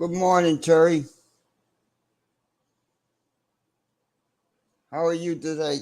Good morning, Terry. How are you today?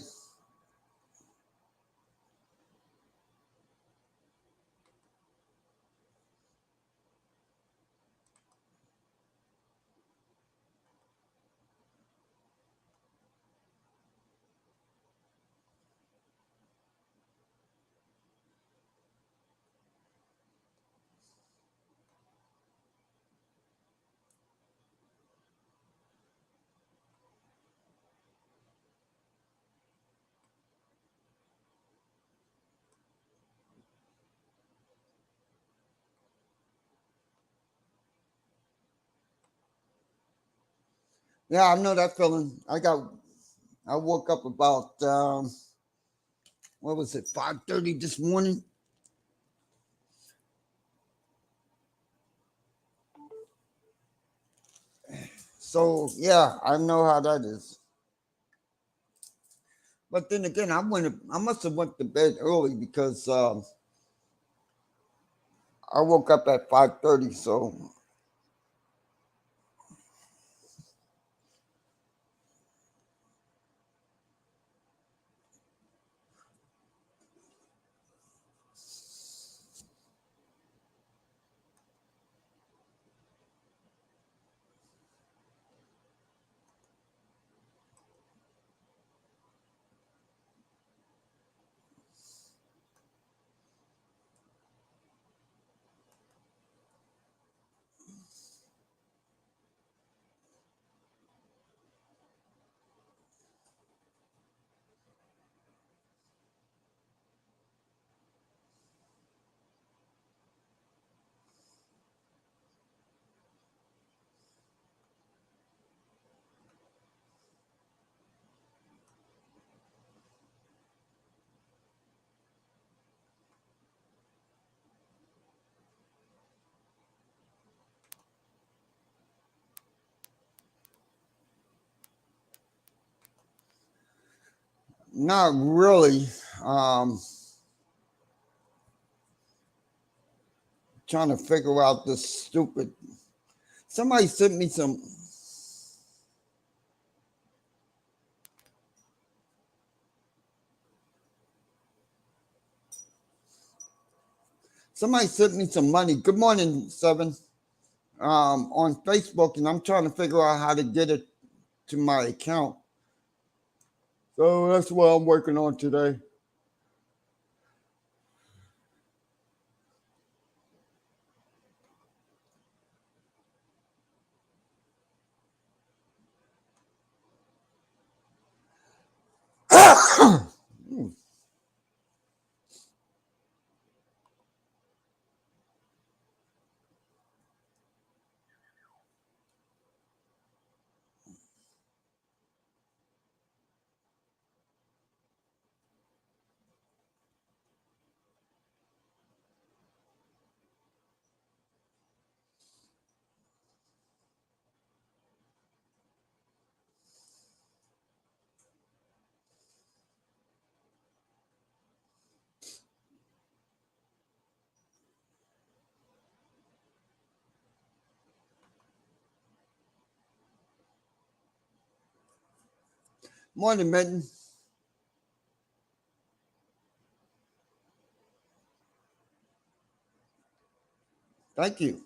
Yeah, I know that feeling. I woke up about what was it, 5:30 this morning. So yeah, I know how that is. But then again, I must have went to bed early because I woke up at 5:30. So not really. Um, Trying to figure out this stupid. Somebody sent me some. Somebody sent me some money. Good morning, Seven. On Facebook, and I'm trying to figure out how to get it to my account. So that's what I'm working on today. Morning, Mitten. Thank you.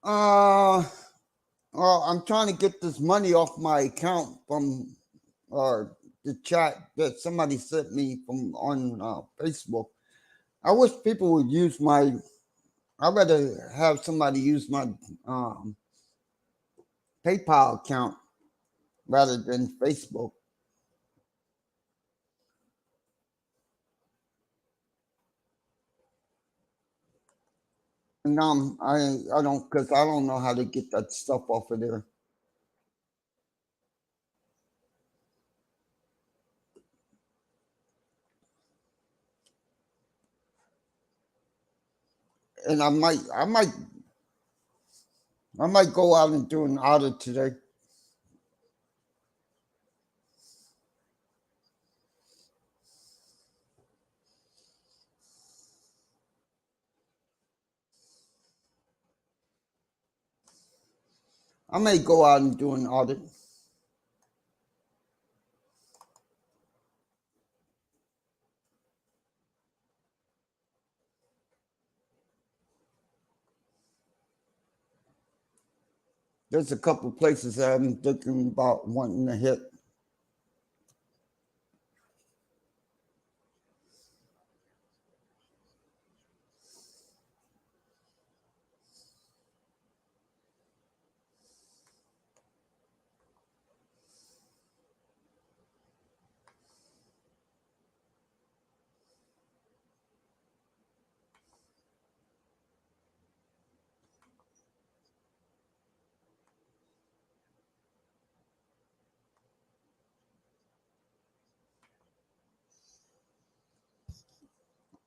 Uh, well, I'm trying to get this money off my account from the chat that somebody sent me from on Facebook. I wish people would use my. I'd rather have somebody use my um, PayPal account rather than Facebook. And I don't because I don't know how to get that stuff off of there. And I might go out and do an audit today. I may go out and do an audit. There's a couple places that I'm thinking about wanting to hit.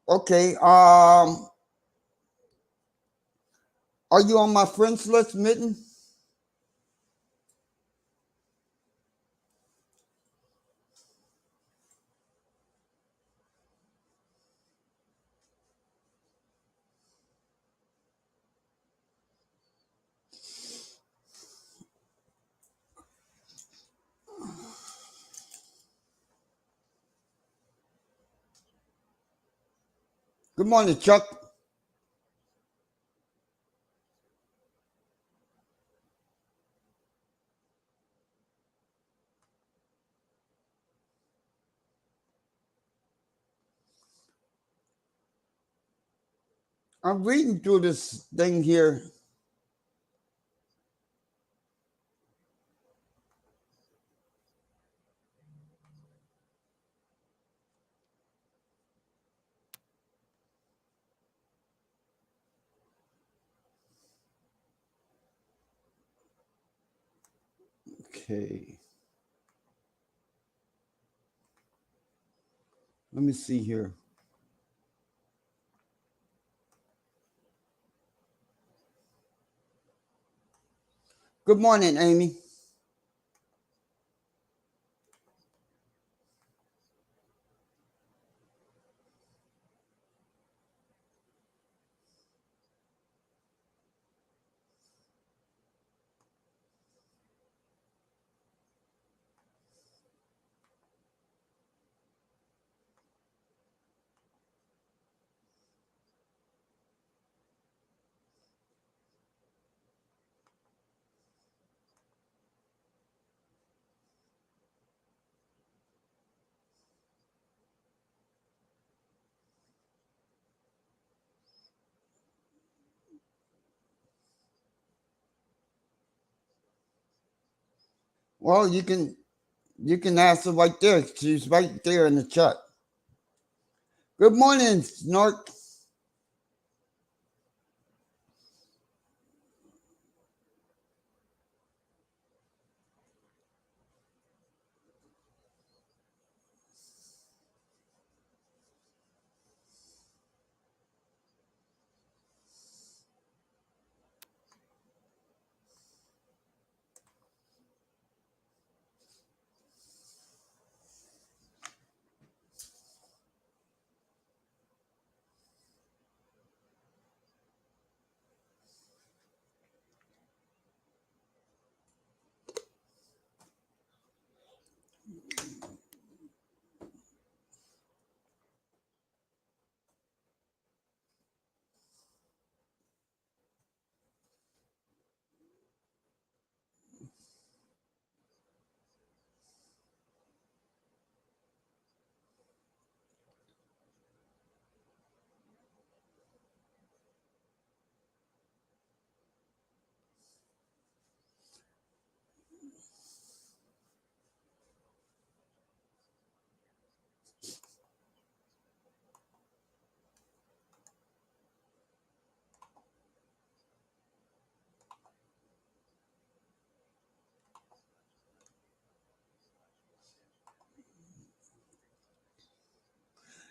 Okay. Are you on my friends list, Mitten? Good morning, Chuck. I'm reading through this thing here. Okay. Let me see here. Good morning, Amy. Well, you can ask her right there. She's right there in the chat. Good morning, Snark.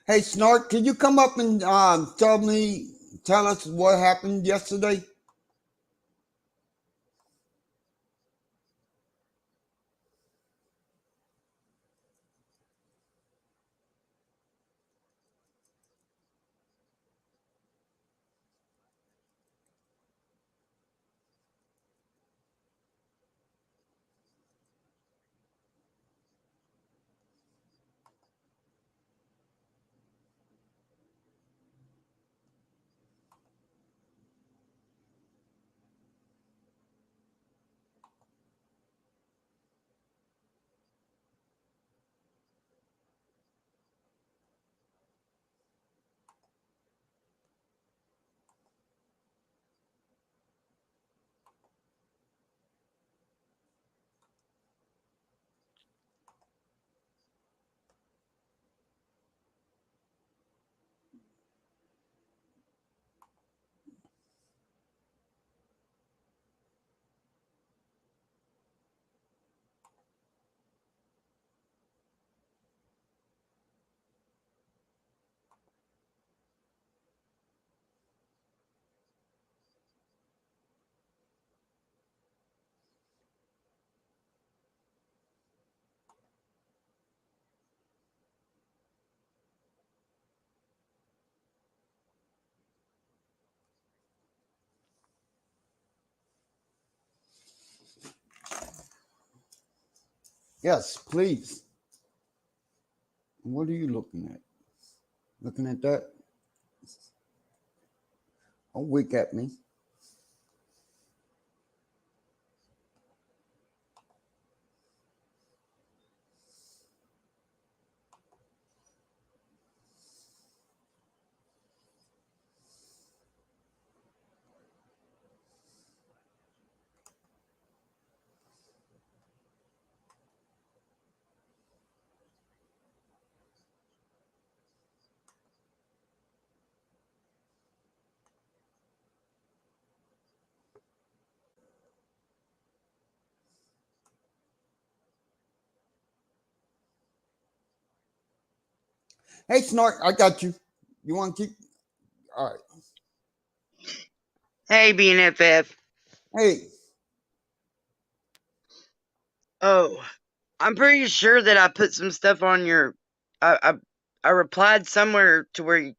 Hey, Snark, can you come up and tell us what happened yesterday? Yes, please. What are you looking at? Looking at that? Don't wink at me. Hey, Snark, I got you. You want to keep? All right. Hey, BNFF. Hey, Oh, I'm pretty sure that I put some stuff on your. I replied somewhere to where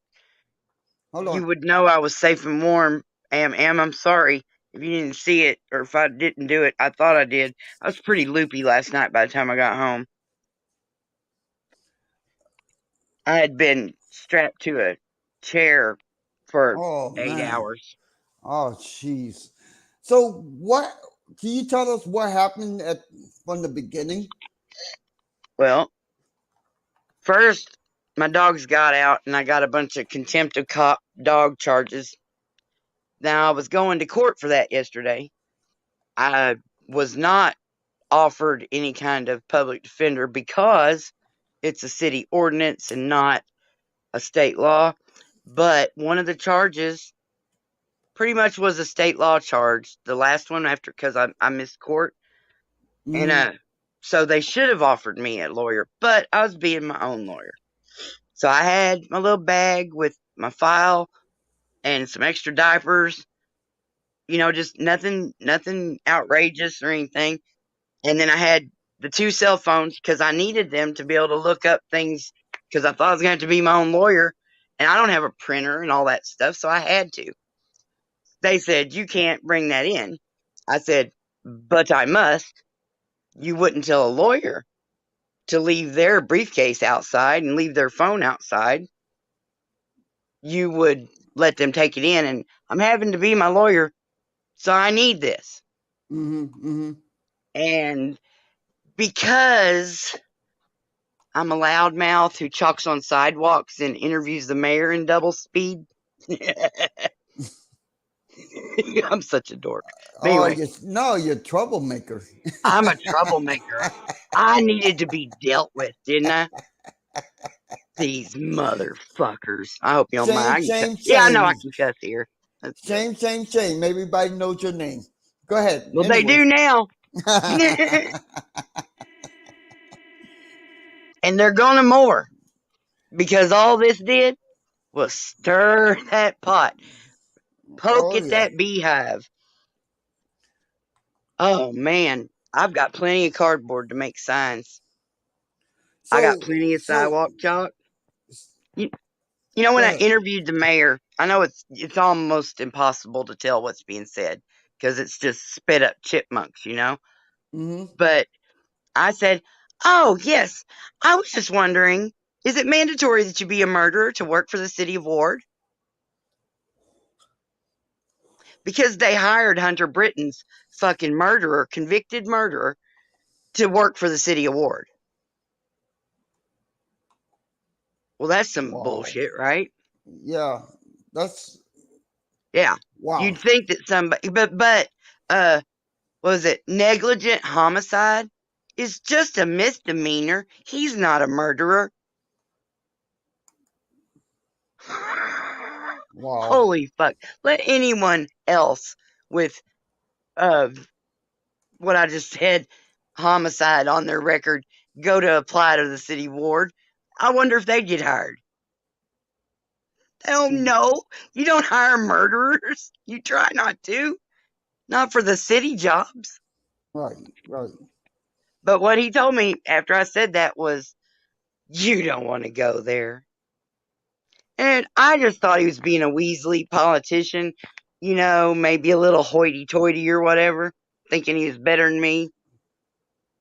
hold you on. would know I was safe and warm. I'm sorry if you didn't see it or if I didn't do it. I thought I did. I was pretty loopy last night by the time I got home. I had been strapped to a chair for Oh 8 man. hours. Oh jeez. So what? Can you tell us what happened at from the beginning? Well, first, my dogs got out and I got a bunch of contempt of cop dog charges. Now, I was going to court for that yesterday. I was not offered any kind of public defender because it's a city ordinance and not a state law. But one of the charges pretty much was a state law charge. The last one after because I missed court and Mm-hmm. so they should have offered me a lawyer, but I was being my own lawyer. So I had my little bag with my file and some extra diapers, just nothing outrageous or anything. And then I had the two cell phones because I needed them to be able to look up things because I thought I was going to have to be my own lawyer. And I don't have a printer and all that stuff, so I had to. They said, "You can't bring that in." I said, "But I must." You wouldn't tell a lawyer to leave their briefcase outside and leave their phone outside. You would let them take it in, and I'm having to be my lawyer, so I need this. Mm-hmm. Mm-hmm. And because I'm a loudmouth who chalks on sidewalks and interviews the mayor in double speed. I'm such a dork. But Oh, anyway, you no, you're a troublemaker. I'm a troublemaker. I needed to be dealt with, didn't I? These motherfuckers. I hope you don't mind. Shame, I can cuss. shame, Yeah, I know I shame. can cuss here. That's good. Shame, shame, shame. Everybody knows your name. Go ahead. Well, they do Anyways. now. And they're gonna more. Because all this did was stir that pot, poke Oh at yeah. that beehive. Oh man, I've got plenty of cardboard to make signs. I got So plenty of so sidewalk chalk. You, you know, go when I ahead. interviewed the mayor, I know it's almost impossible to tell what's being said because it's just spit up chipmunks, you know. Mm-hmm. But I said, "Oh yes, I was just wondering, is it mandatory that you be a murderer to work for the city of Ward?" Because they hired Hunter Britton's fucking murderer, convicted murderer, to work for the city of Ward. Well, that's some Wow. bullshit, right? Yeah. That's Yeah. wow. You'd think that somebody, uh, what was it? Negligent homicide is just a misdemeanor. He's not a murderer. Wow. Holy fuck. Let anyone else with, uh, what I just said, homicide on their record, go to apply to the city ward. I wonder if they'd get hired. Hell no. You don't hire murderers. You try not to. Not for the city jobs. Right. Right. But what he told me after I said that was, you don't want to go there. And I just thought he was being a Weasley politician, you know, maybe a little hoity toity or whatever, thinking he was better than me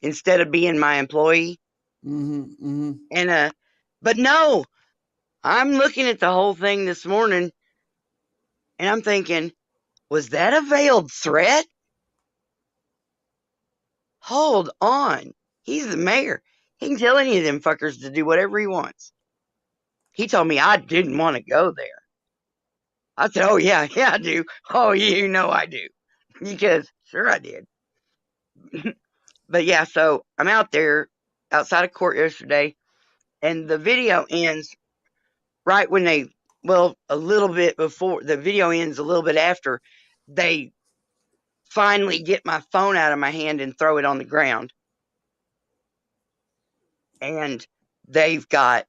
instead of being my employee. Mm-hmm. Mm-hmm. And but no, I'm looking at the whole thing this morning and I'm thinking, was that a veiled threat? Hold on. He's the mayor. He can tell any of them fuckers to do whatever he wants. He told me I didn't want to go there. I said, oh, yeah, yeah, I do. Oh, you know I do. Because sure I did. But yeah, so I'm out there outside of court yesterday, and the video ends right when well, a little bit before, the video ends a little bit after they finally get my phone out of my hand and throw it on the ground. And they've got,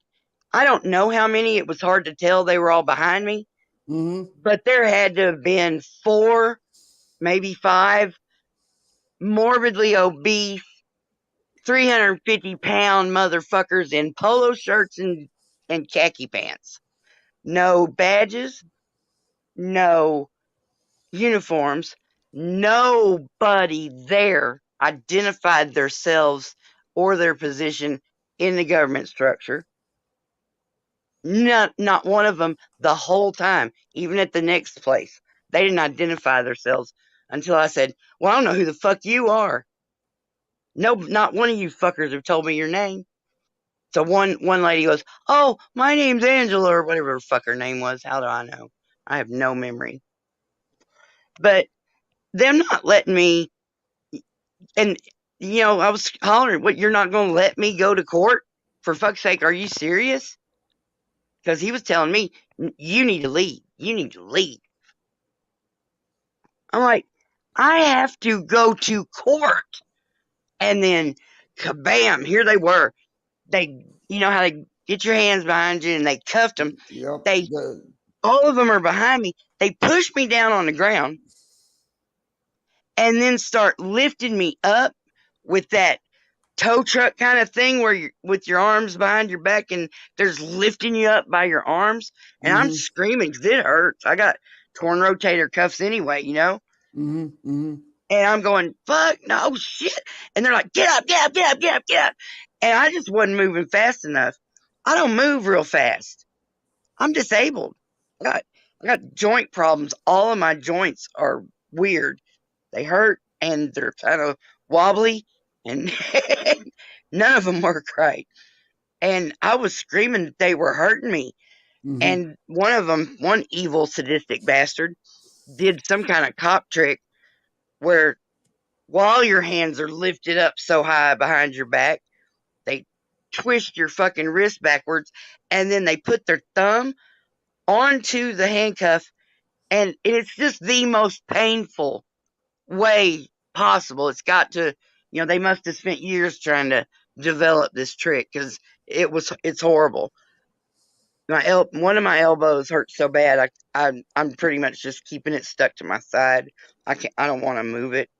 I don't know how many, it was hard to tell. They were all behind me, Mm-hmm. but there had to have been 4, maybe 5 morbidly obese 350-pound motherfuckers in polo shirts and khaki pants. No badges, no uniforms. Nobody there identified themselves or their position in the government structure. Not one of them the whole time, even at the next place. They didn't identify themselves until I said, well, I don't know who the fuck you are. No, not one of you fuckers have told me your name. So one lady goes, "Oh, my name's Angela," or whatever the fuck her name was. How do I know? I have no memory. But them not letting me, and I was hollering, "What? You're not going to let me go to court? For fuck's sake, are you serious?" Because he was telling me, "You need to leave. You need to leave." I'm like, I have to go to court, and then, kabam! Here they were. They, you know how they get your hands behind you, and they cuffed them. Yep. They All of them are behind me. They push me down on the ground and then start lifting me up with that tow truck kind of thing where you're with your arms behind your back and there's lifting you up by your arms. And I'm Mm-hmm. screaming because it hurts. I got torn rotator cuffs anyway, you know? Mm-hmm. Mm-hmm. And I'm going, fuck, no shit. And they're like, get up, get up, get up, get up, get up. And I just wasn't moving fast enough. I don't move real fast. I'm disabled. I got joint problems. All of my joints are weird. They hurt and they're kind of wobbly, and none of them work right. And I was screaming that they were hurting me. Mm-hmm. And one of them, one evil sadistic bastard, did some kind of cop trick where while your hands are lifted up so high behind your back, they twist your fucking wrist backwards and then they put their thumb onto the handcuff, and it's just the most painful way possible. It's got to, they must have spent years trying to develop this trick because it's horrible. One of my elbows hurts so bad. I'm pretty much just keeping it stuck to my side. I don't want to move it.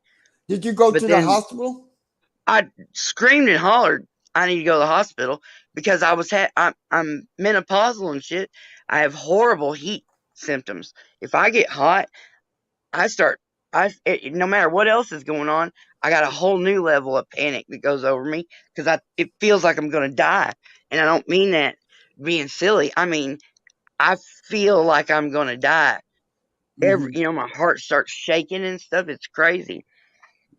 Did you go But to the then hospital? I screamed and hollered, I need to go to the hospital because I'm menopausal and shit. I have horrible heat symptoms. If I get hot, I start no matter what else is going on, I got a whole new level of panic that goes over me because I it feels like I'm going to die. And I don't mean that being silly. I mean, I feel like I'm going to die. Hmm. My heart starts shaking and stuff. It's crazy.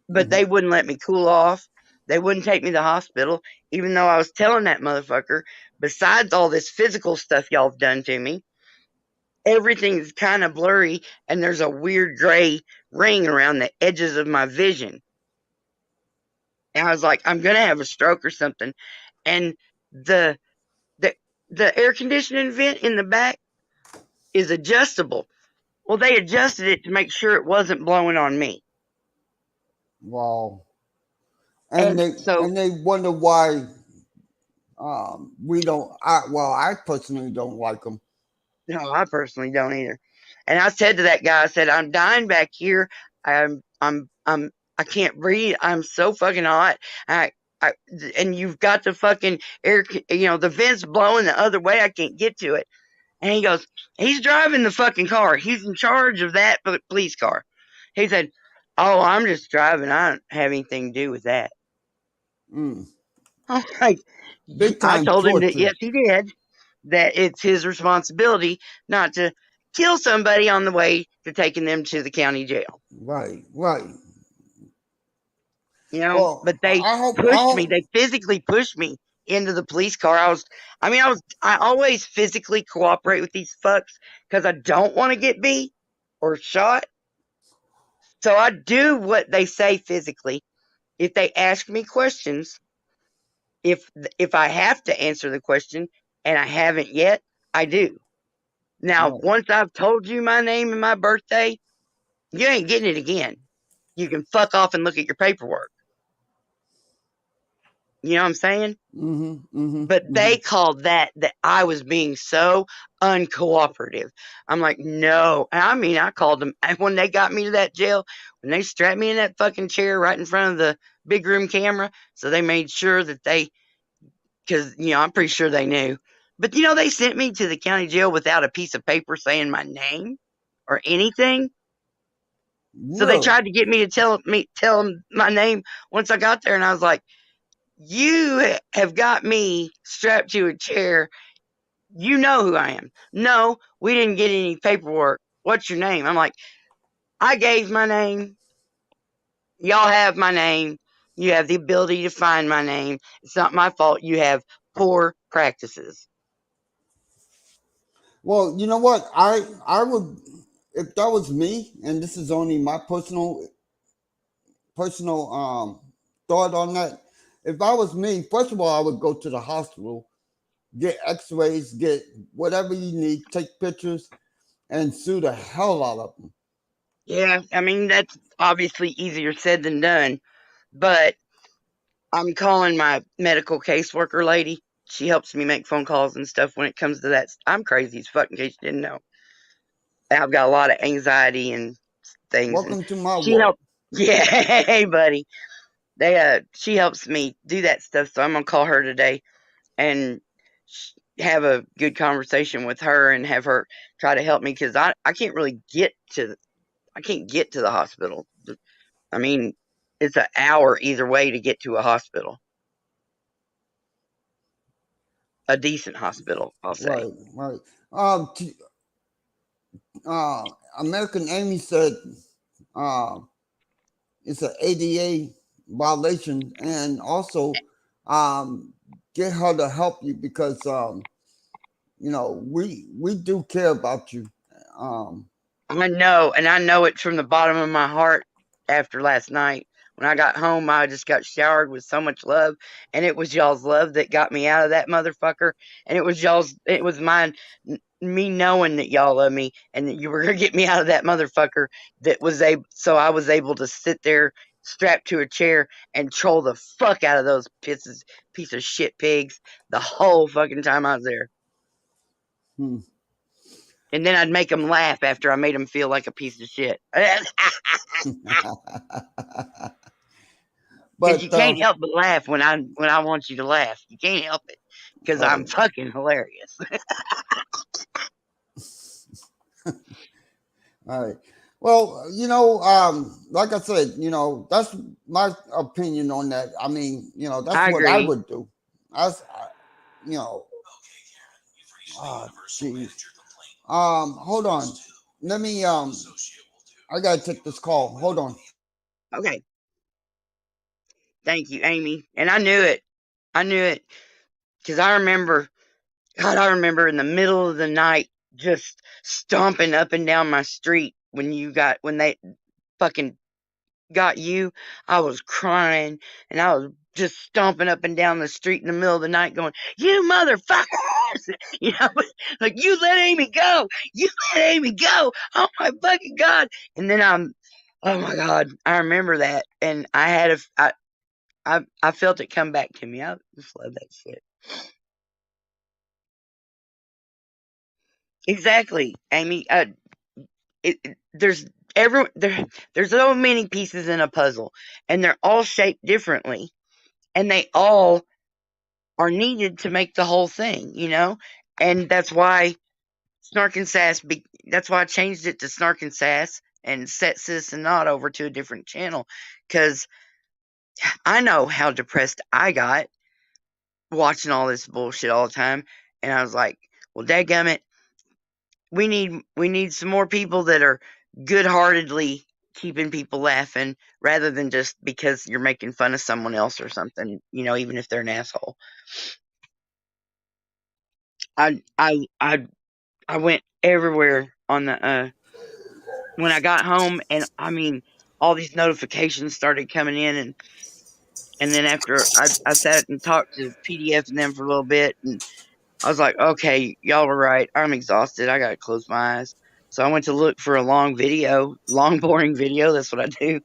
But Hmm. they wouldn't let me cool off. They wouldn't take me to the hospital, even though I was telling that motherfucker, besides all this physical stuff y'all have done to me, everything's kind of blurry and there's a weird gray ring around the edges of my vision. And I was like, I'm going to have a stroke or something. And the, the, the air conditioning vent in the back is adjustable. Well, they adjusted it to make sure it wasn't blowing on me. Wow. And And they so and they wonder why we don't. I personally don't like them. No, I personally don't either. And I said to that guy, I said, I'm dying back here. I can't breathe. I'm so fucking hot. I, I, and you've got the fucking the vents blowing the other way. I can't get to it. And he goes, he's driving the fucking car. He's in charge of that police car. He said, oh, I'm just driving. I don't have anything to do with that. Mm. I'm like, Big I time told him that torture. yes, he did, that it's his responsibility not to kill somebody on the way to taking them to the county jail. Right. Right. But Well, they I hope. I pushed me. hope. They physically pushed me into the police car. I always physically cooperate with these fucks because I don't want to get beat or shot. So I do what they say physically. If they ask me questions, if if I have to answer the question and I haven't yet, I do. Now, Right. once I've told you my name and my birthday, you ain't getting it again. You can fuck off and look at your paperwork. You know what I'm saying? Mm-hmm. Mm-hmm. But Mm-hmm. they called that I was being so uncooperative. I'm like, no. And I mean, I called them. And when they got me to that jail, when they strapped me in that fucking chair right in front of the big room camera, so they made sure that because, I'm pretty sure they knew. But, they sent me to the county jail without a piece of paper saying my name or anything. So they Really? tried to get me to tell them my name once I got there, and I was like, "You have got me strapped to a chair. You know who I am." No, we didn't get any paperwork. What's your name? I'm like, I gave my name. Y'all have my name. You have the ability to find my name. It's not my fault. You have poor practices. Well, you know what? I would, if that was me, and this is only my personal thought on that. If I was me, first of all, I would go to the hospital, get X-rays, get whatever you need, take pictures, and sue the hell out of them. Yeah, I mean that's obviously easier said than done, but I'm calling my medical caseworker lady. She helps me make phone calls and stuff when it comes to that. I'm crazy as fuck, in case you didn't know. I've got a lot of anxiety and things, and Welcome to my she world. helped. Yeah, hey, buddy. She helps me do that stuff, so I'm gonna call her today and have a good conversation with her and have her try to help me because I can't really I can't get to the hospital. I mean, it's an hour either way to get to a hospital, a decent hospital, I'll say. Right, right. Uh, American Amy said uh, it's an ADA violation, and also um, get her to help you because we do care about you. Um, I know, and I know it from the bottom of my heart after last night. When I got home, I just got showered with so much love, and it was y'all's love that got me out of that motherfucker. And it was mine, me knowing that y'all love me and that you were gonna get me out of that motherfucker. So I was able to sit there strapped to a chair and troll the fuck out of those piece of shit pigs the whole fucking time I was there. Hmm. And then I'd make them laugh after I made them feel like a piece of shit. Because you But can't help but laugh when I want you to laugh. You can't help it because I'm oh, fucking hilarious. all right. Well, like I said, that's my opinion on that. I mean, that's I what I agree. would do. You know, oh, geez. Hold on. Let me, I gotta take this call. Hold on. Okay. Thank you, Amy. And I knew it. I knew it because I remember, God, I remember in the middle of the night just stomping up and down my street when they fucking got you. I was crying and I was just stomping up and down the street in the middle of the night going, "You motherfuckers!" You know, like, "You let Amy go! You let Amy go! Oh my fucking God!" And then oh my God, I remember that. And I felt it come back to me. I just love that shit. Exactly, Amy. There's there's so many pieces in a puzzle, and they're all shaped differently, and they all are needed to make the whole thing. And that's why Snark and Sass. That's why I changed it to Snark and Sass and set Citizen Not over to a different channel, because I know how depressed I got watching all this bullshit all the time, and I was like, well, dadgummit, we need some more people that are good-heartedly keeping people laughing rather than just because you're making fun of someone else or something, even if they're an asshole. I I I I went everywhere on the when I got home, and I mean all these notifications started coming in, and then after I sat and talked to PDF and them for a little bit, and I was like, okay, y'all were right. I'm exhausted. I gotta close my eyes. So I went to look for a long boring video. That's what I do.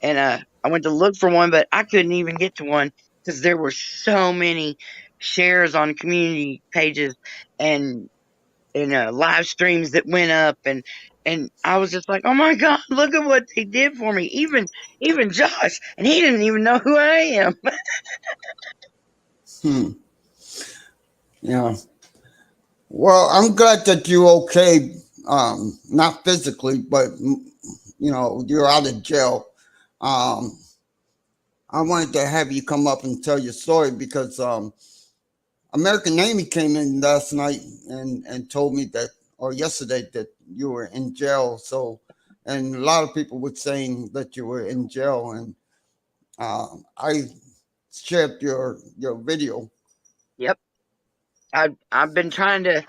And I went to look for one, but I couldn't even get to one because there were so many shares on community pages and live streams that went up, and I was just like, oh my God, look at what they did for me. Even Josh, and he didn't even know who I am. Hmm. Yeah. Well, I'm glad that you're okay. Not physically, but you're out of jail. Um, I wanted to have you come up and tell your story because American Amy came in last night and told me that, or yesterday, that you were in jail. So, and a lot of people were saying that you were in jail, and I shared your video. Yep, I've been trying to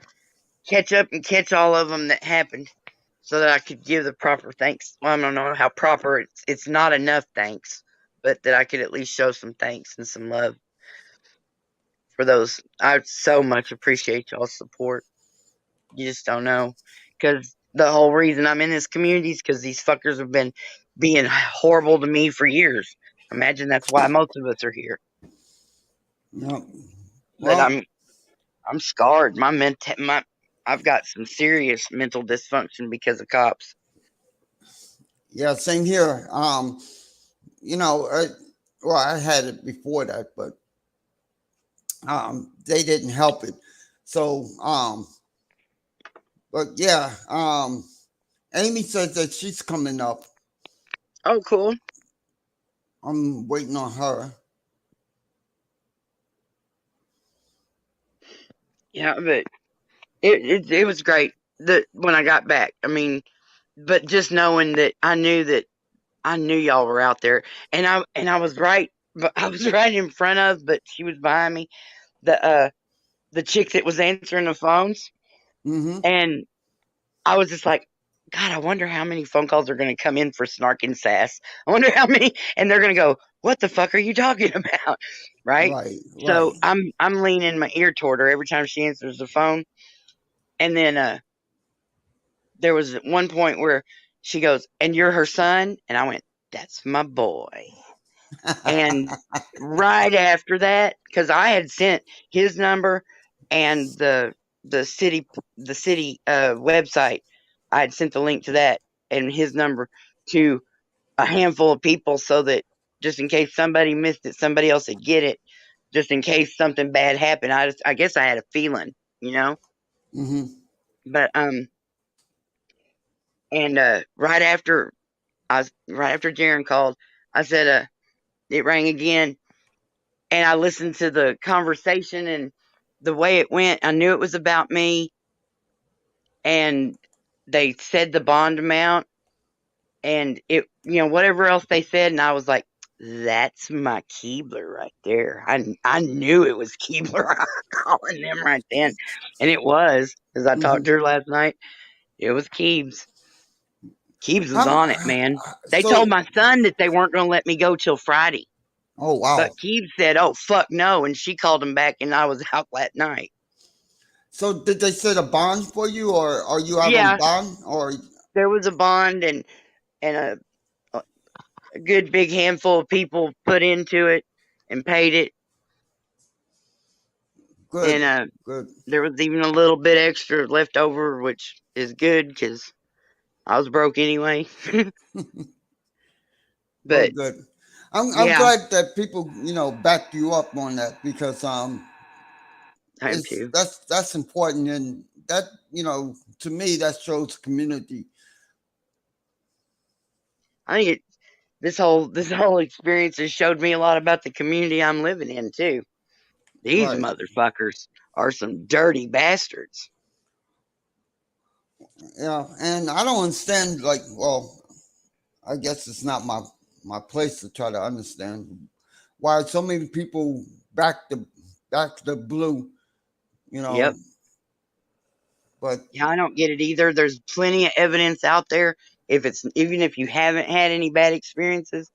catch up and catch all of them that happened, so that I could give the proper thanks. Well, I don't know how proper it's not enough thanks, but that I could at least show some thanks and some love for those. I so much appreciate y'all's support. You just don't know, because the whole reason I'm in this community is because these fuckers have been being horrible to me for years. Imagine that's why most of us are here. Yeah. But Well, I'm scarred. I've got some serious mental dysfunction because of cops. yeah, same here. You know, I, well, I had it before that, but they didn't help it. So, but yeah, Amy says that she's coming up. Oh, cool. I'm waiting on her. Yeah, but it was great that when I got back. I mean, but just knowing that I knew y'all were out there, and I was right, but I was right in front of, but she was behind me. The chick that was answering the phones, Mm-hmm. and I was just like, God, I wonder how many phone calls are going to come in for Snark and Sass. I wonder how many, and they're going to go, "What the fuck are you talking about?" Right? Right, So right. I'm leaning my ear toward her every time she answers the phone, and then there was one point where she goes, "And you're her son?" And I went, "That's my boy." And right after that, because I had sent his number and the city website. I had sent the link to that and his number to a handful of people so that just in case somebody missed it, somebody else would get it. Just in case something bad happened. I guess I had a feeling, you know. Mm-hmm. But and right after Jaron called, I said it rang again, and I listened to the conversation and the way it went. I knew it was about me, and they said the bond amount, and it, whatever else they said, and I was like, that's my Keebler right there. I knew it was Keebler calling them right then, and it was, as I talked to her last night. It was Keebs. Keebs was on it, man. They told my son that they weren't going to let me go till Friday. Oh, wow. But Keebs said, oh, fuck no, and she called him back, and I was out that night. So did they set a bond for you, or are you out on bond? Or there was a bond, and a good big handful of people put into it and paid it. Good. And good. There was even a little bit extra left over, which is good because I was broke anyway. But good. I'm glad that people backed you up on that, because that's important, and that to me that shows community. I think this whole experience has showed me a lot about the community I'm living in too. These motherfuckers are some dirty bastards. Yeah, and I don't understand. Like, well, I guess it's not my place to try to understand why so many people back the blue. Yep. But yeah, I don't get it either. There's plenty of evidence out there. Even if you haven't had any bad experiences,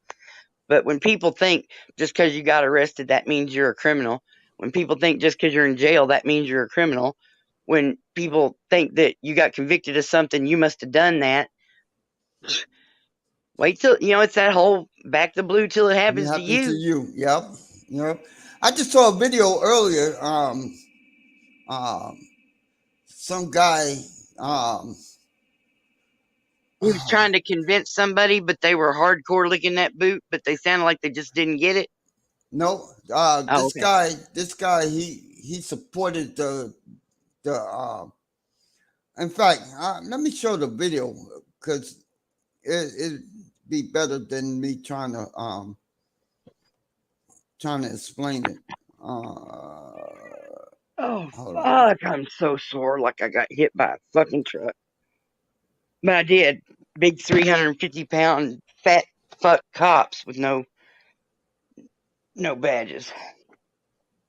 but when people think just because you got arrested that means you're a criminal, when people think just because you're in jail that means you're a criminal, when people think that you got convicted of something you must have done that, wait till it's that whole back the blue till it happens to you. Yep. I just saw a video earlier. Some guy. He was trying to convince somebody, but they were hardcore licking that boot, but they sounded like they just didn't get it. No, this guy, he supported the. In fact, let me show the video, because it'd be better than me trying to explain it. Oh fuck! I'm so sore, like I got hit by a fucking truck. But I did. Big 350-pound fat fuck cops with no badges.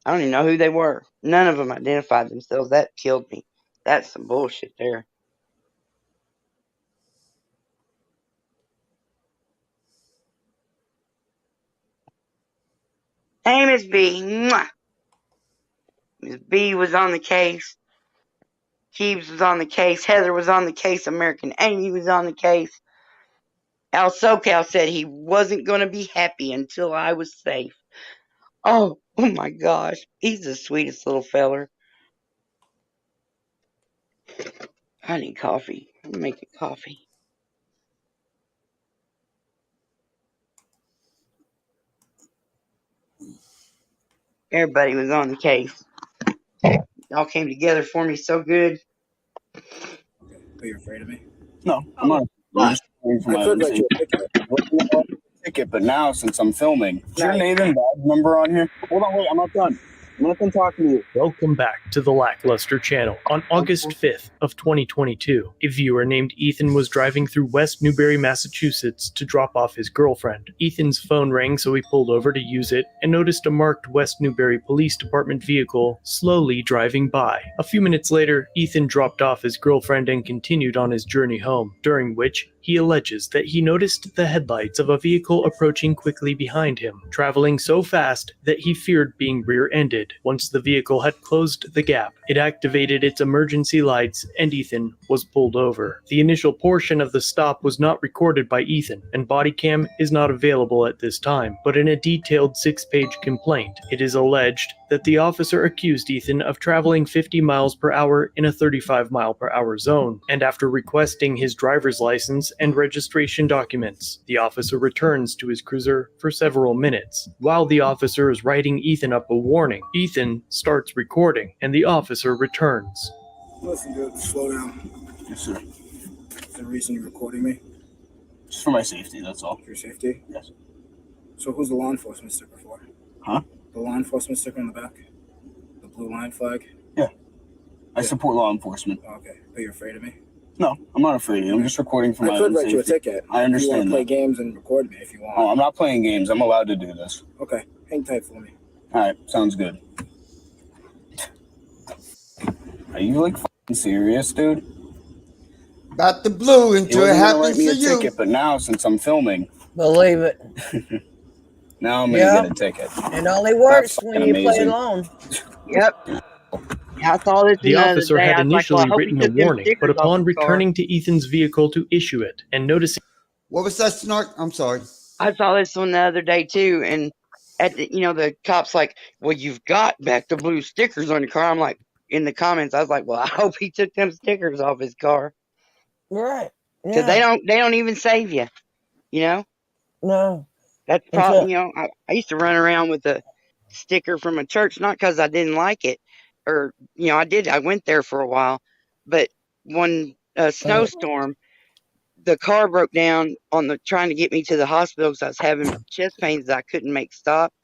I don't even know who they were. None of them identified themselves. That killed me. That's some bullshit there. Hey, Miss B. Mwah. Miss B was on the case. Keebs was on the case. Heather was on the case. American Amy was on the case. Al SoCal said he wasn't going to be happy until I was safe. Oh my gosh. He's the sweetest little feller. I need coffee. I'm making coffee. Everybody was on the case. Y'all came together for me so good. Are you afraid of me? No, I'm not. I could let you a ticket, but now since I'm filming, is your name and badge number on here? Hold on, wait, I'm not done. I'm not done talking to you. Welcome back to the Lackluster channel. On August 5th of 2022, a viewer named Ethan was driving through West Newbury, Massachusetts to drop off his girlfriend. Ethan's phone rang, so he pulled over to use it and noticed a marked West Newbury Police Department vehicle slowly driving by. A few minutes later, Ethan dropped off his girlfriend and continued on his journey home, during which he alleges that he noticed the headlights of a vehicle approaching quickly behind him, traveling so fast that he feared being rear-ended. Once the vehicle had closed the gap, it activated its emergency lights and Ethan was pulled over. The initial portion of the stop was not recorded by Ethan, and body cam is not available at this time, but in a detailed 6-page complaint, it is alleged that the officer accused Ethan of traveling 50 miles per hour in a 35 mile per hour zone, and after requesting his driver's license and registration documents, the officer returns to his cruiser for several minutes. While the officer is writing Ethan up a warning, Ethan starts recording, and the officer returns. Listen, dude, slow down. Yes, sir. Is the reason you're recording me? Just for my safety, that's all. For your safety? Yes. So who's the law enforcement sticker for? Huh? The law enforcement sticker on the back? The blue line flag? I support law enforcement. Oh, okay. But you're afraid of me? No, I'm not afraid. I'm just recording for my I could own write you a safety. ticket. I If you want understand to play that. games and record me if you want. Oh, I'm not playing games. I'm allowed to do this. Okay. Hang tight for me. All right, sounds good. Are you like fucking serious, dude? About the blue You until were it gonna happens write me to a you. ticket, but now since I'm filming, Believe it. now I'm gonna Yeah. get a ticket. It only works That's when fucking you play amazing. alone. Yep. I saw this The the other officer day. had I was like, well, I initially hope he written a took them warning, but stickers off upon his car. returning to Ethan's vehicle to issue it and noticing What was that, Snark? I'm sorry. I saw this one the other day too, and at the, the cops like, well, you've got back the blue stickers on your car. I'm like, in the comments, I was like, well, I hope he took them stickers off his car Right. because Yeah. they don't even save you. No. That's Until probably I used to run around with a sticker from a church, not because I didn't like it, or I went there for a while, but one snowstorm, the car broke down on the trying to get me to the hospital because I was having chest pains that I couldn't make stop,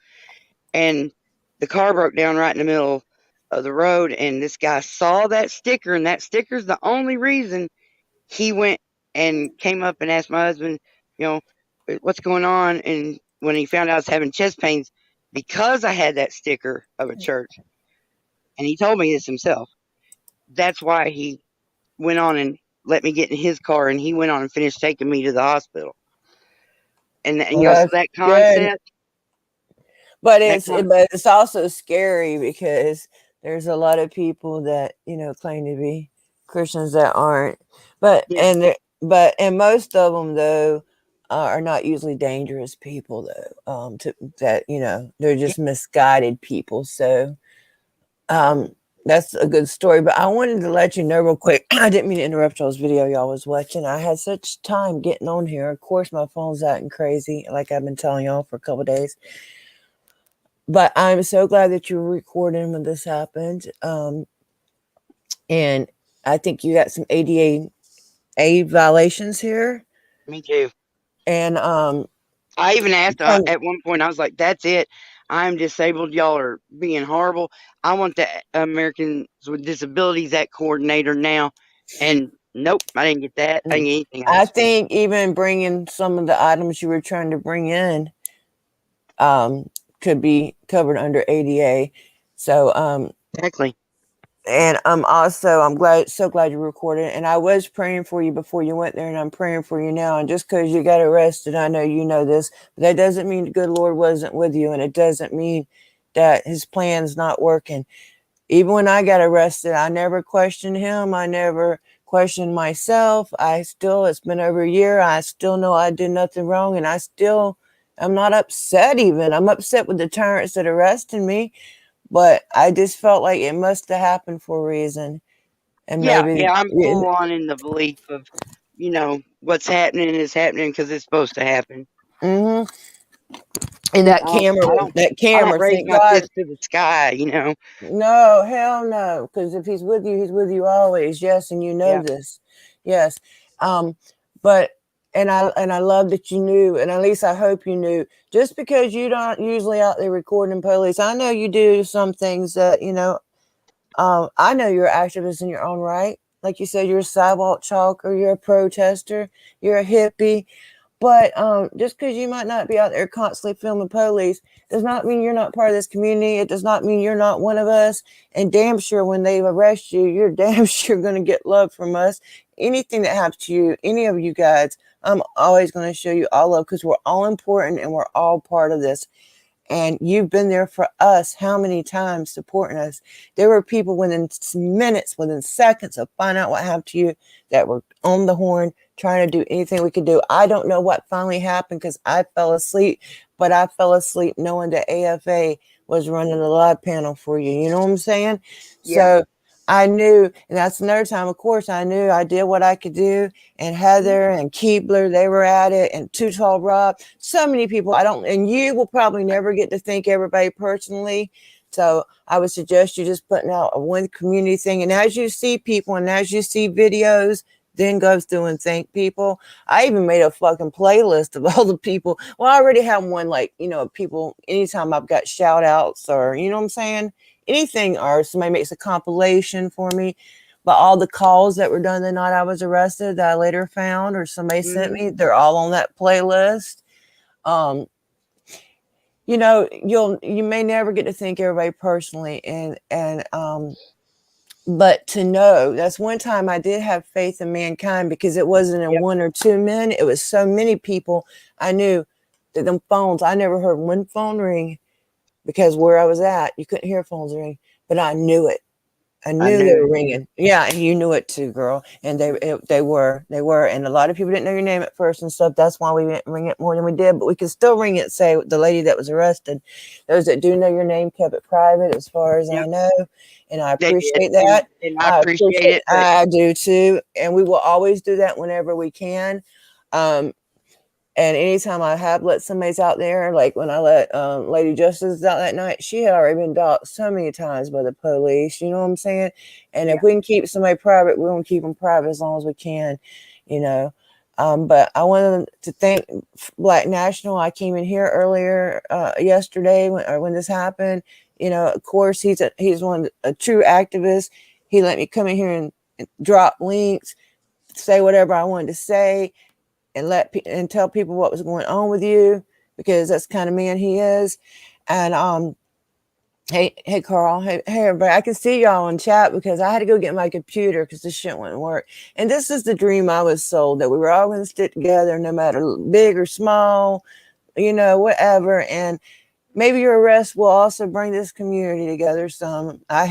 and the car broke down right in the middle of the road, and this guy saw that sticker, and that sticker's the only reason he went and came up and asked my husband, what's going on, and when he found out I was having chest pains because I had that sticker of a church, and he told me this himself, that's why he went on and let me get in his car, and he went on and finished taking me to the hospital. And well, so that's that good. concept, But that con- it's also scary because there's a lot of people that, claim to be Christians that aren't. But yeah, and most of them though are not usually dangerous people though. They're yeah, just misguided people. So that's a good story. But I wanted to let you know real quick. I didn't mean to interrupt y'all's video y'all was watching. I had such time getting on here. Of course, my phone's acting crazy, like I've been telling y'all for a couple days. But I'm so glad that you were recording when this happened. And I think you got some ADA violations here. me too. And I even asked um, at one point, I was like, that's it. I'm disabled. Y'all are being horrible. I want the Americans with Disabilities Act coordinator now. And nope, I didn't get that. I didn't get anything I else. think even bringing some of the items you were trying to bring in could be covered under ADA. So Exactly. and I'm so glad you recorded. And I was praying for you before you went there, and I'm praying for you now. And just because you got arrested, I know you know this, but that doesn't mean the good Lord wasn't with you, and it doesn't mean that his plan's not working. Even when I got arrested, I never questioned him. I never questioned myself. It's been over a year. I still know I did nothing wrong, and I'm not upset even. I'm upset with the tyrants that arrested me. But I just felt like it must have happened for a reason. And Yeah, maybe, I'm full on in the belief of, what's happening is happening because it's supposed to happen. and that I don't camera, raise thank my God. fist to the sky, No, hell no. Because if he's with you always. Yes, and you know Yeah. this. Yes. But and I love that you knew, and at least I hope you knew. Just because you don't usually out there recording police, I know you do some things that I know you're an activist in your own right. Like you said, you're a sidewalk chalker, you're a protester, you're a hippie. But just because you might not be out there constantly filming police does not mean you're not part of this community. It does not mean you're not one of us. And damn sure when they arrest you, you're damn sure going to get love from us. Anything that happens to you, any of you guys, I'm always going to show you all love because we're all important and we're all part of this. And you've been there for us how many times supporting us? There were people within minutes, within seconds of finding out what happened to you that were on the horn trying to do anything we could do. I don't know what finally happened because I fell asleep, but I fell asleep knowing that AFA was running a live panel for you. You know what I'm saying? Yeah. So I knew, and that's another time, of course, I knew I did what I could do. And Heather and Keebler, they were at it, and Too Tall Rob, so many people. And you will probably never get to thank everybody personally. So I would suggest you just putting out a one community thing. And as you see people and as you see videos, then go through and thank people. I even made a fucking playlist of all the people. Well, I already have one, like, people, anytime I've got shout outs or, you know what I'm saying? Anything, or somebody makes a compilation for me. But all the calls that were done the night I was arrested that I later found or somebody sent me, they're all on that playlist. You may never get to thank everybody personally, but to know, that's one time I did have faith in mankind, because it wasn't in one or two men, it was so many people. I knew that them phones, I never heard one phone ring, because where I was at, you couldn't hear phones ring, but I knew it. I knew they were ringing. Yeah, and you knew it too, girl. And they were. And a lot of people didn't know your name at first and stuff. That's why we didn't ring it more than we did. But we could still ring it. Say the lady that was arrested. Those that do know your name kept it private, as far as I know. And I appreciate that. And I appreciate it. I do too. And we will always do that whenever we can. And anytime I have let somebody's out there, like when I let Lady Justice out that night, she had already been docked so many times by the police. You know what I'm saying? And if we can keep somebody private, we're going to keep them private as long as we can, But I wanted to thank Black National. I came in here earlier yesterday when this happened. Of course, he's a true activist. He let me come in here and drop links, say whatever I wanted to say, and tell people what was going on with you, because that's the kind of man he is. And hey Carl, hey everybody, I can see y'all in chat because I had to go get my computer because this shit wouldn't work. And this is the dream I was sold, that we were all going to stick together, no matter big or small, whatever. And maybe your arrest will also bring this community together some. I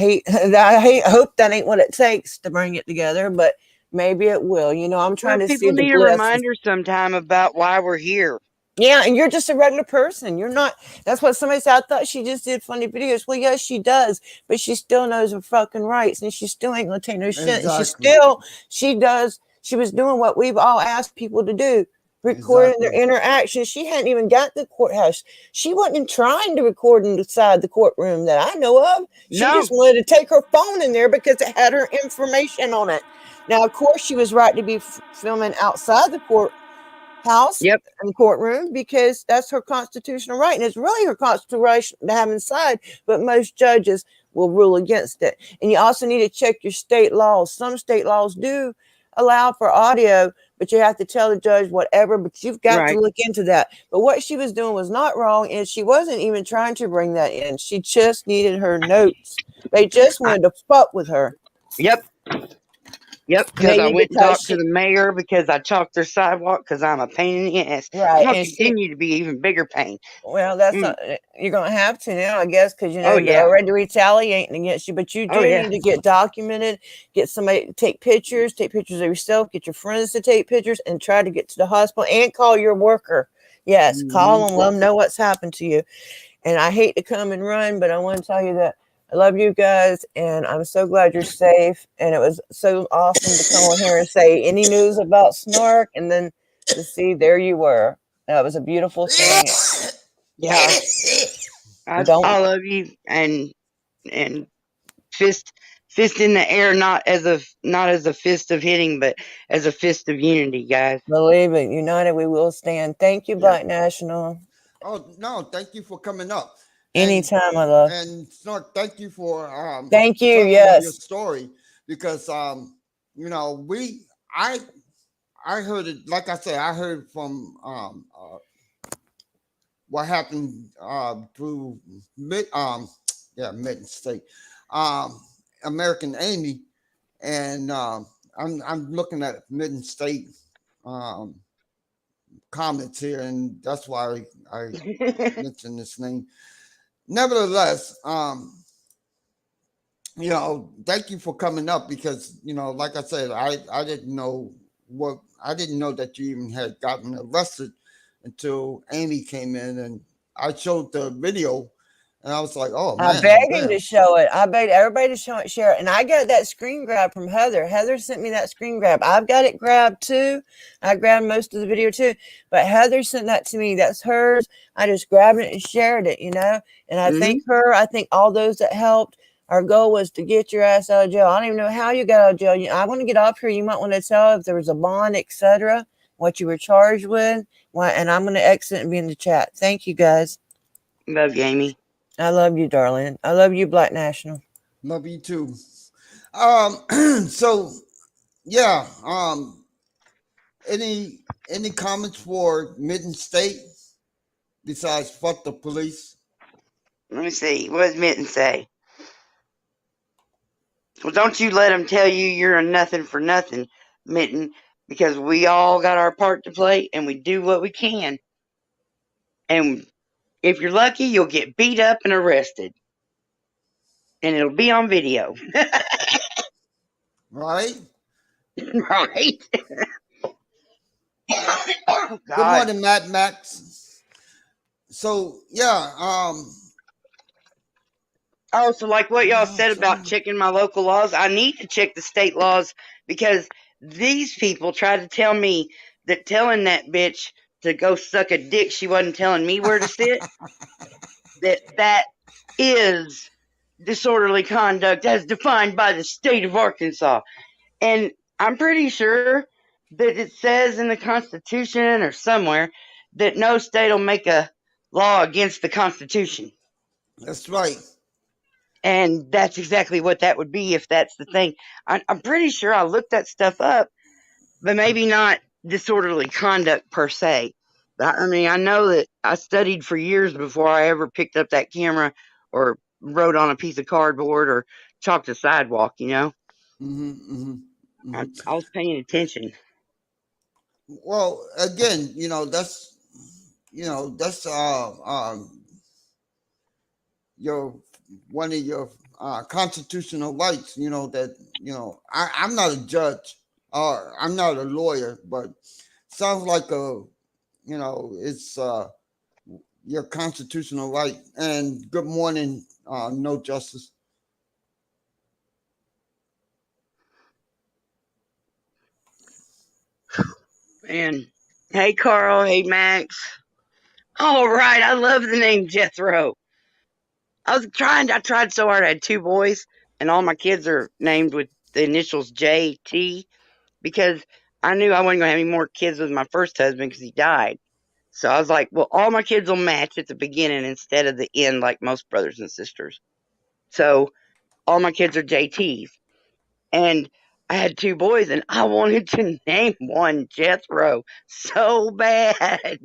hope that ain't what it takes to bring it together, but maybe it will. I'm trying to see people the need a bliss. reminder sometime about why we're here. Yeah, and you're just a regular person. You're not. That's what somebody said. I thought she just did funny videos. Well, yes, she does, but she still knows her fucking rights, and she still ain't gonna take no shit. Exactly. And she does. She was doing what we've all asked people to do, recording their interactions. She hadn't even got to the courthouse. She wasn't trying to record inside the courtroom that I know of. She just wanted to take her phone in there because it had her information on it. Now, of course, she was right to be filming outside the courthouse and courtroom, because that's her constitutional right, and it's really her constitutional right to have inside, but most judges will rule against it. And you also need to check your state laws. Some state laws do allow for audio, but you have to tell the judge whatever, but you've got to look into that. But what she was doing was not wrong, and she wasn't even trying to bring that in. She just needed her notes. They just wanted to fuck with her. Yep, because I went and talked to the mayor because I chalked their sidewalk because I'm a pain in the ass. Right. I'm going to continue to be even bigger pain. Well, that's not, you're going to have to now, I guess, because, they're already retaliating against you. But you do need to get documented, get somebody to take pictures of yourself, get your friends to take pictures, and try to get to the hospital and call your worker. Yes, call them, let them know what's happened to you. And I hate to come and run, but I want to tell you that I love you guys, and I'm so glad you're safe. And it was so awesome to come on here and say any news about Snark, and then to see there you were. That was a beautiful thing. Yeah, I love you, and fist in the air, not as a fist of hitting, but as a fist of unity, guys. Believe it, united we will stand. Thank you, Black National. Oh no, thank you for coming up. Anytime, my love. And Snark, thank you for thank you. telling Yes, your story, because I heard it, like I said, I heard from what happened through Mitten State, American Amy, and I'm looking at Mitten State comments here, and that's why I mentioned this name. Nevertheless, thank you for coming up, because, like I said, I didn't know that you even had gotten arrested until Amy came in, and I showed the video, And I was like, oh I man, begged him damn. to show it. I begged everybody to share it. And I got that screen grab from Heather. Heather sent me that screen grab. I've got it grabbed too. I grabbed most of the video too. But Heather sent that to me. That's hers. I just grabbed it and shared it, And I thank her. I think all those that helped. Our goal was to get your ass out of jail. I don't even know how you got out of jail. I want to get off here. You might want to tell if there was a bond, etc., what you were charged with. And I'm going to exit and be in the chat. Thank you, guys. Love you, Amy. I love you, darling. I love you, Black National. Love you too. So yeah. Any comments for Mitten State besides fuck the police? Let me see. What does Mitten say? Well, don't you let them tell you you're a nothing for nothing, Mitten, because we all got our part to play and we do what we can. And if you're lucky, you'll get beat up and arrested. And it'll be on video. Right? Right? Oh, Good God. morning, Matt Max. So yeah, Oh, so like what y'all said about checking my local laws, I need to check the state laws because these people tried to tell me that telling that bitch to go suck a dick, she wasn't telling me where to sit. that is disorderly conduct as defined by the state of Arkansas. And I'm pretty sure that it says in the Constitution or somewhere that no state will make a law against the Constitution. that's right. And that's exactly what that would be if that's the thing. I'm pretty sure I looked that stuff up, but maybe not disorderly conduct per se. But I mean, I know that I studied for years before I ever picked up that camera or wrote on a piece of cardboard or chalked a sidewalk, I was paying attention. Well, again, that's your one of your constitutional rights. I'm not a judge or I'm not a lawyer, but sounds like it's your constitutional right. And good morning, No Justice. And hey, Carl. Hey, Max. All right. I love the name Jethro. I tried so hard. I had 2 boys, and all my kids are named with the initials JT because I knew I wasn't going to have any more kids with my first husband because he died. So I was like, well, all my kids will match at the beginning instead of the end like most brothers and sisters. So all my kids are JTs. And I had 2 boys, and I wanted to name one Jethro so bad.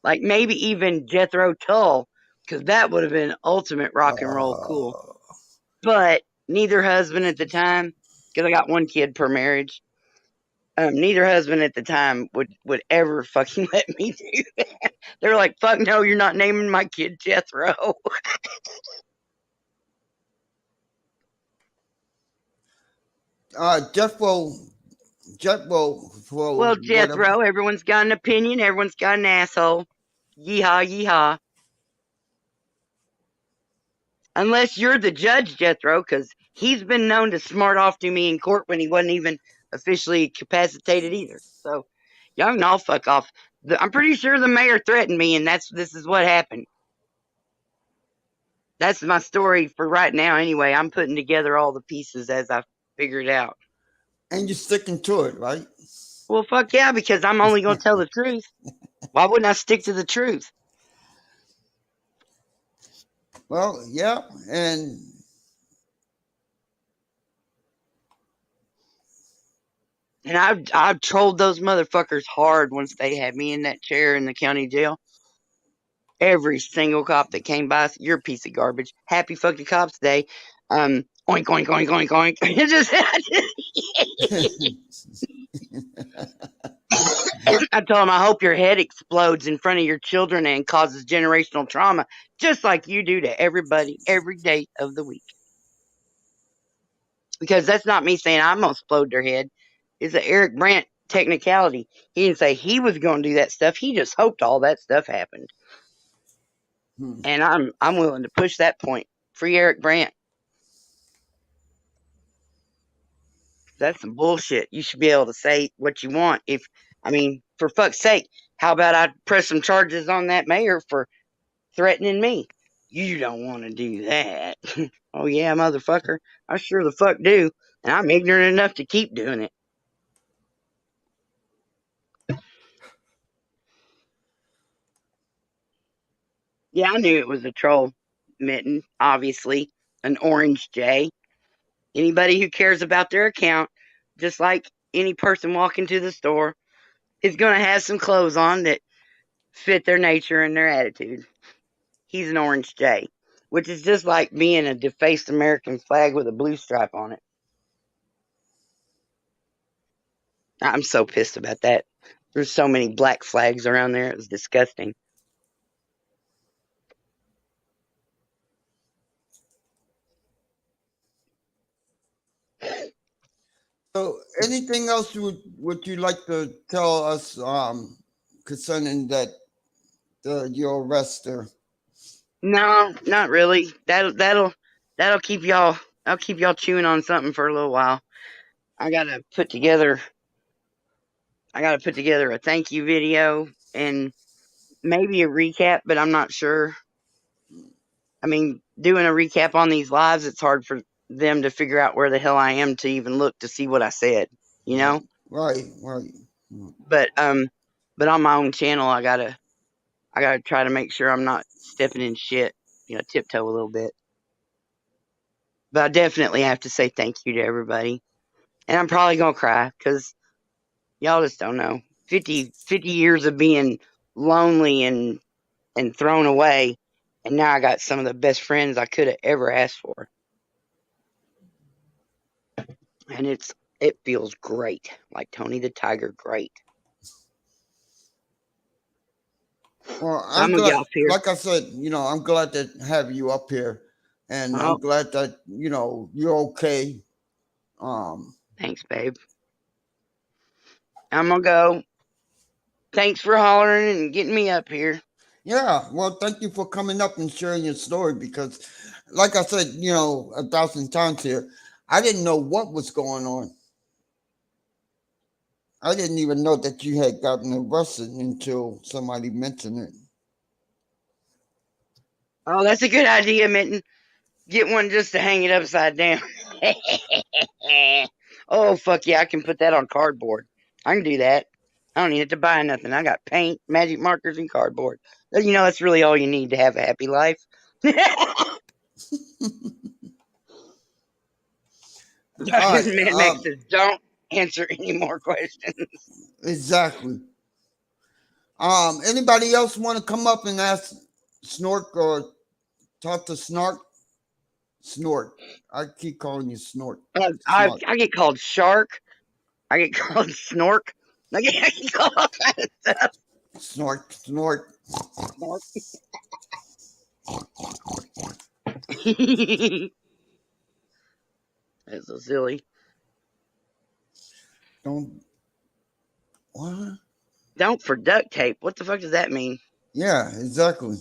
Like maybe even Jethro Tull, because that would have been ultimate rock and roll cool. But neither husband at the time, because I got 1 kid per marriage, neither husband at the time would ever fucking let me do that. They're like, fuck no, you're not naming my kid Jethro. Jethro. Well, Jethro, everyone's got an opinion, everyone's got an asshole. Yeehaw, yeehaw. Unless you're the judge, Jethro, because he's been known to smart off to me in court when he wasn't even officially capacitated either. So y'all can all fuck off. I'm pretty sure the mayor threatened me, and this is what happened. That's my story for right now anyway. I'm putting together all the pieces as I figure it out. And you're sticking to it, right? Well, fuck yeah, because I'm only going to tell the truth. Why wouldn't I stick to the truth? Well, yeah, and I've trolled those motherfuckers hard once they had me in that chair in the county jail. Every single cop that came by, you're a piece of garbage. Happy fucking Cops Day. Oink, oink, oink, oink, oink. I told him, I hope your head explodes in front of your children and causes generational trauma, just like you do to everybody every day of the week. Because that's not me saying I'm going to explode their head. It's an Eric Brandt technicality. He didn't say he was going to do that stuff. He just hoped all that stuff happened. And I'm willing to push that point. Free Eric Brandt. That's some bullshit. You should be able to say what you want. For fuck's sake, how about I press some charges on that mayor for threatening me? You don't want to do that. Oh yeah, motherfucker. I sure the fuck do. And I'm ignorant enough to keep doing it. Yeah, I knew it was a troll, Mitten. Obviously, an orange Jay. Anybody who cares about their account, just like any person walking to the store, is going to have some clothes on that fit their nature and their attitude. He's an orange Jay, which is just like being a defaced American flag with a blue stripe on it. I'm so pissed about that. There's so many black flags around there. It was disgusting. So, anything else would you like to tell us concerning that your arrest there? No, not really. That'll keep y'all. I'll keep y'all chewing on something for a little while. I gotta put together a thank you video and maybe a recap, but I'm not sure. Doing a recap on these lives, it's hard for them to figure out where the hell I am to even look to see what I said, you know? Right. But on my own channel, I gotta try to make sure I'm not stepping in shit, tiptoe a little bit. But I definitely have to say thank you to everybody. And I'm probably gonna cry because y'all just don't know. 50 years of being lonely and thrown away, and now I got some of the best friends I could have ever asked for. And it feels great, like Tony the Tiger, great. Well, I'm gonna glad, get off here. like I said, I'm glad to have you up here, and I'm glad that you're okay. Thanks, babe. I'm gonna go. Thanks for hollering and getting me up here. Yeah, well, thank you for coming up and sharing your story because, like I said, 1,000 times here, I didn't know what was going on. I didn't even know that you had gotten arrested until somebody mentioned it. Oh, that's a good idea, Mitten. Get one just to hang it upside down. Oh, fuck yeah, I can put that on cardboard. I can do that. I don't need it to buy nothing. I got paint, magic markers, and cardboard. That's really all you need to have a happy life. Mad Max says, don't answer any more questions. Exactly. Anybody else want to come up and ask Snork or talk to Snark? Snort. I keep calling you Snort. I get called Shark. I get called Snork. I get called all kinds of stuff. Snort. That's so silly. What? Don't for duct tape. What the fuck does that mean? Yeah, exactly.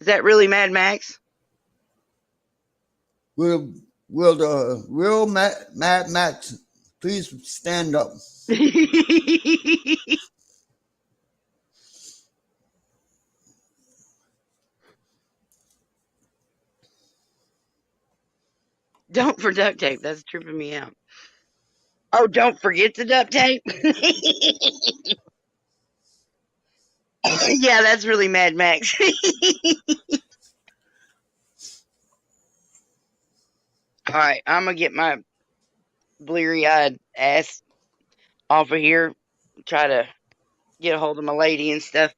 Is that really Mad Max? Will the real Mad Max please stand up? Don't for duct tape. That's tripping me out. Oh, don't forget the duct tape. Yeah, that's really Mad Max. All right, I'm gonna get my bleary-eyed ass off of here. Try to get a hold of my lady and stuff.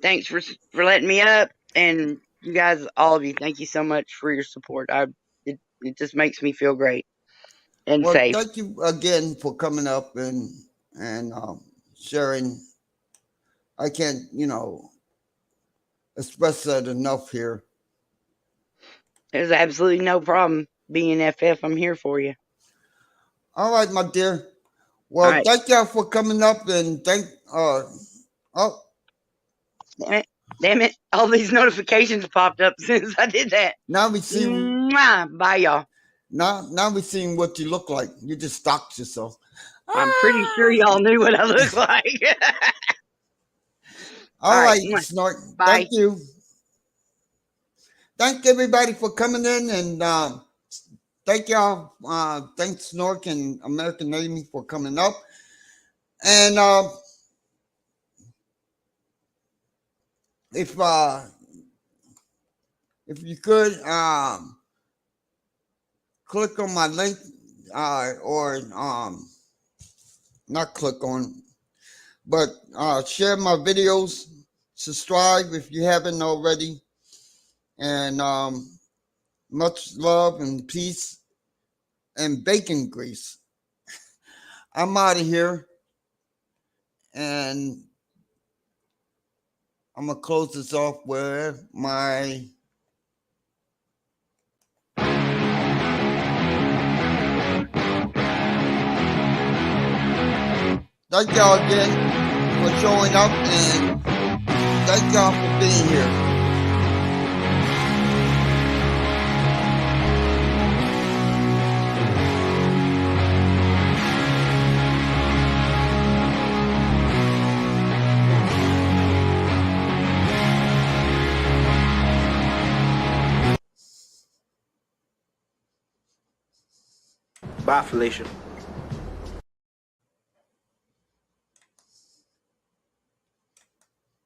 Thanks for letting me up, and you guys, all of you, thank you so much for your support. It just makes me feel great and safe. Thank you again for coming up and sharing. I can't, express that enough here. There's absolutely no problem being FF. I'm here for you. All right, my dear. Well, thank y'all for coming up and Damn it. Damn it. All these notifications popped up since I did that. Now we see. Mwah. Bye, y'all. Now we seeing what you look like. You just stalked yourself. I'm pretty sure y'all knew what I look like. All right, mwah. Snort. Bye. Thank you. Thank everybody for coming in, and thank y'all. Thanks Snork and American Navy for coming up. And if you could click on my link, or not click on, but share my videos, subscribe if you haven't already, and much love and peace and bacon grease. I'm out of here, and I'm gonna close this off with my thank y'all again for showing up, and thank y'all for being here. Bye, Felicia.